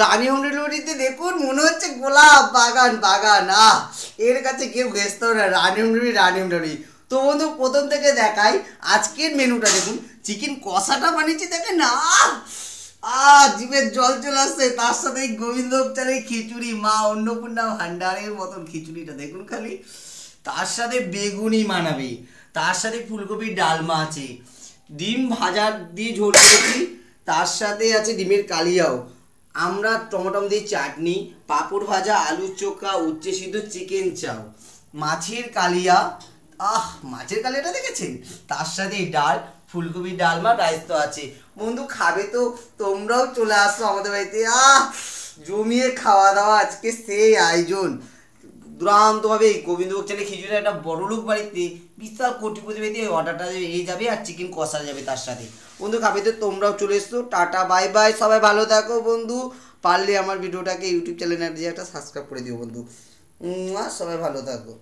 রানী হোমডেলিভারিতে দেখুন মনে হচ্ছে গোলাপ বাগান বাগান। এর কাছে কেউ ঘেসতো না। রানী হোমডেলিভারি। তো বন্ধু প্রথম থেকে দেখাই আজকের মেনুটা। দেখুন চিকেন কষাটা বানিয়েছি, দেখেন না, জিভের জল চলে আসছে। তার সাথে এই গোবিন্দভোগ চালের খিচুড়ি, মা অন্নপূর্ণা ভান্ডারের মতন খিচুড়িটা দেখুন খালি। তার সাথে বেগুনি মানাবে, তার সাথে ফুলকপির ডালমা আছে, ডিম ভাজা দিয়ে ঝোল করেছি, তার সাথে আছে ডিমের কালিয়াও, আমরা টমেটো দিয়ে চাটনি, পাঁপড় ভাজা, আলুর চোখা, উচ্ছে সিদ্ধ, চিকেন চাও, মাছের কালিয়া। মাছের কালিয়াটা দেখেছেন? তার সাথে ডাল, ফুলকপির ডালমা, রাইস তো আছে। বন্ধু খাবে তো তোমরাও চলে আসো আমাদের বাড়িতে। জমিয়ে খাওয়া দাওয়া আজকে সেই আয়োজন। দুরান্তভাবে গোবিন্দভোগ চালের খিচুড়ি একটা বড়লোক বাড়িতে বিশাল কোটিপতি বাড়িতে অর্ডারটা এ যাবে আর চিকেন কষা যাবে তার সাথে। বন্ধু খাবে তো তোমরাও চলে এসছো। টাটা বাই বাই, সবাই ভালো থাকো বন্ধু। পারলে আমার ভিডিওটাকে ইউটিউব চ্যানেলে একটা সাবস্ক্রাইব করে দিও বন্ধু। সবাই ভালো থাকো।